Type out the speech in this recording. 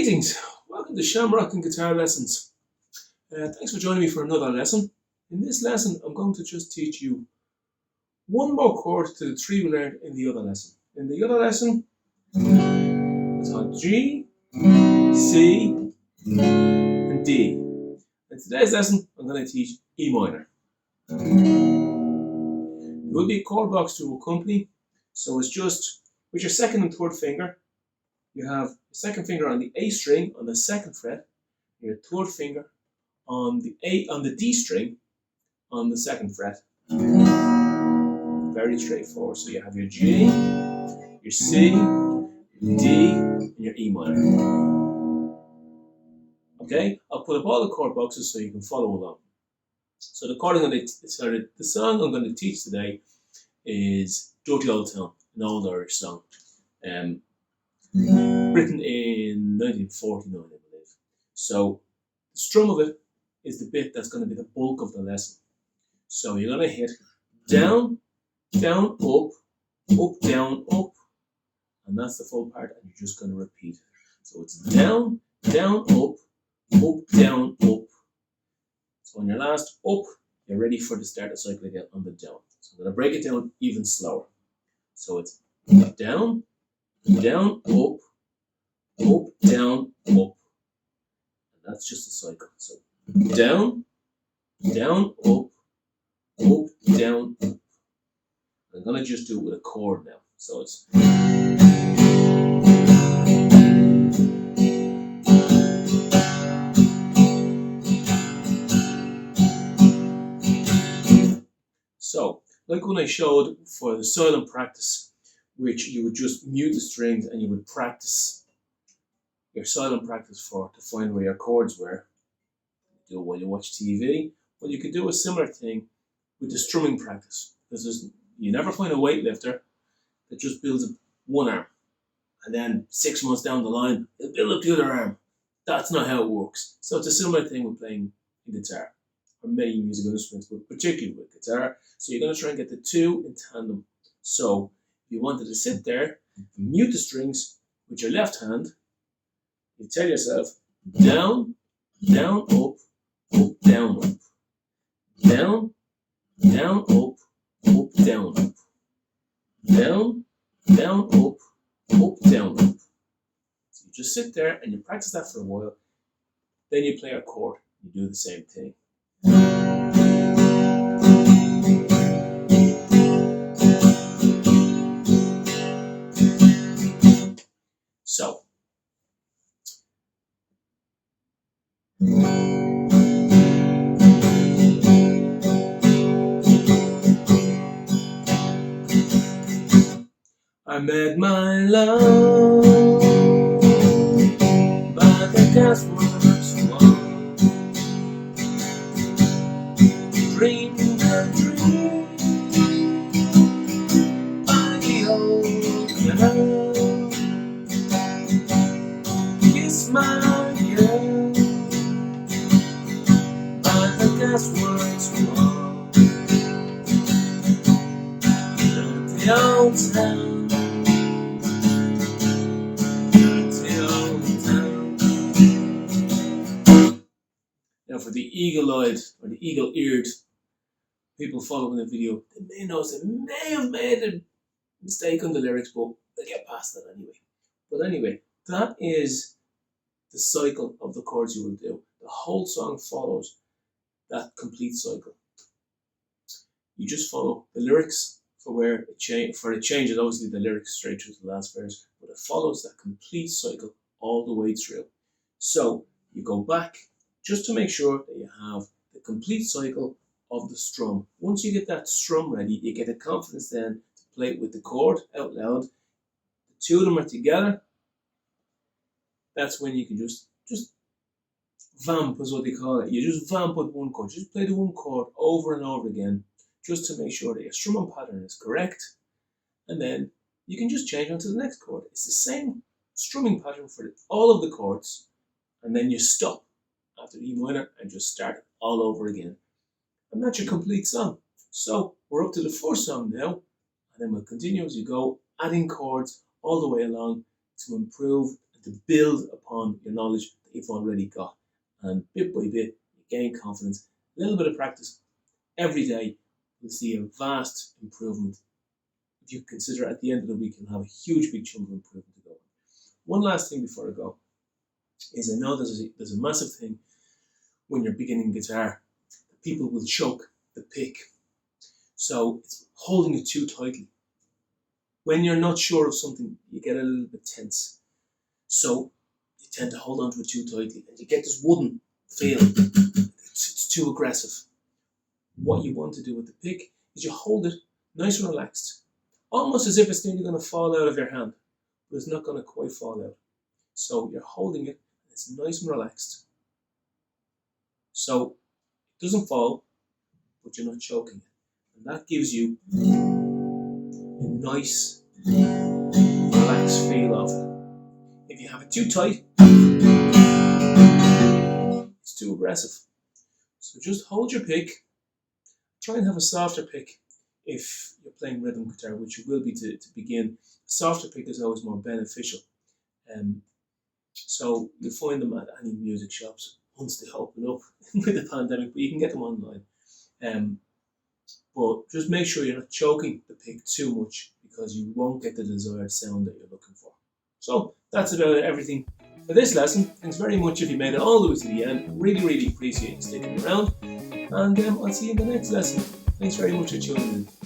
Greetings, welcome to Shamrockin Guitar Lessons. Thanks for joining me for another lesson. In this lesson, I'm going to just teach you one more chord to the three we learned in the other lesson. In the other lesson, I taught G, C, and D. In today's lesson, I'm going to teach E minor. There will be a chord box to accompany, so it's just with your second and third finger. You have your second finger on the A string on the second fret, and your third finger on the D string on the second fret. Very straightforward. So you have your G, your C, your D, and your E minor. Okay, I'll put up all the chord boxes so you can follow along. So the song I'm going to teach today is Dirty Old Town, an old Irish song. Written in 1949, I believe. So the strum of it is the bit that's going to be the bulk of the lesson. So you're going to hit down, down, up, down, up, and that's the full part, and you're just going to repeat it. So it's down, down, up, down, up. So on your last up, you're ready for the start of the cycle again on the down. So I'm going to break it down even slower. So it's down, down, up, down, up. And that's just a cycle. So down, down, up, down, up. I'm going to just do it with a chord now. So it's so, like when I showed for the silent practice, which you would just mute the strings and you would practice your silent practice to find where your chords were. You do it while you watch TV. Well, you could do a similar thing with the strumming practice, because you never find a weightlifter that just builds up one arm and then 6 months down the line it'll build up the other arm. That's not how it works. So it's a similar thing with playing a guitar or many musical instruments, but particularly with guitar. So you're going to try and get the two in tandem. So if you wanted to sit there and mute the strings with your left hand, you tell yourself down, down, up, down, up. Down, down, up, down, up. Down, down, up, down, up. So you just sit there and you practice that for a while. Then you play a chord. You do the same thing. So, I met my love by the gasworks wall. Dreamed a dream by the old canal. Kiss my girl by the gasworks wall. The old town. Now for the eagle-eyed or the eagle-eared people following the video, they may notice they may have made a mistake on the lyrics, but they'll get past that anyway. But anyway, that is the cycle of the chords you will do. The whole song follows that complete cycle. You just follow the lyrics for where it changes, obviously the lyrics straight through to the last verse, but it follows that complete cycle all the way through. So you go back just to make sure that you have the complete cycle of the strum. Once you get that strum ready, you get the confidence then to play it with the chord out loud. The two of them are together. That's when you can just vamp is what they call it. You just vamp with one chord. Just play the one chord over and over again, just to make sure that your strumming pattern is correct. And then you can just change on to the next chord. It's the same strumming pattern for all of the chords. And then you stop after the E minor and just start all over again. And that's your complete song. So we're up to the fourth song now, and then we'll continue as you go, adding chords all the way along to improve and to build upon on your knowledge that you've already got. And bit by bit, you gain confidence. A little bit of practice every day, you'll see a vast improvement. If you consider at the end of the week, you'll have a huge big chunk of improvement to go. One last thing before I go is I know there's a massive thing when you're beginning guitar. People will choke the pick. So it's holding it too tightly. When you're not sure of something, you get a little bit tense. So you tend to hold onto it too tightly and you get this wooden feel. It's too aggressive. What you want to do with the pick is you hold it nice and relaxed, almost as if it's nearly going to fall out of your hand, but it's not going to quite fall out. So you're holding it, and it's nice and relaxed. So it doesn't fall, but you're not choking it. And that gives you a nice, relaxed feel of it. If you have it too tight, it's too aggressive. So just hold your pick. Try and have a softer pick if you're playing rhythm guitar, which you will be to begin. A softer pick is always more beneficial. So you'll find them at any music shops once they open up with the pandemic, but you can get them online. But just make sure you're not choking the pick too much because you won't get the desired sound that you're looking for. So that's about everything for this lesson. Thanks very much if you made it all the way to the end. Really appreciate you sticking around. And I'll see you in the next lesson. Thanks very much for tuning in.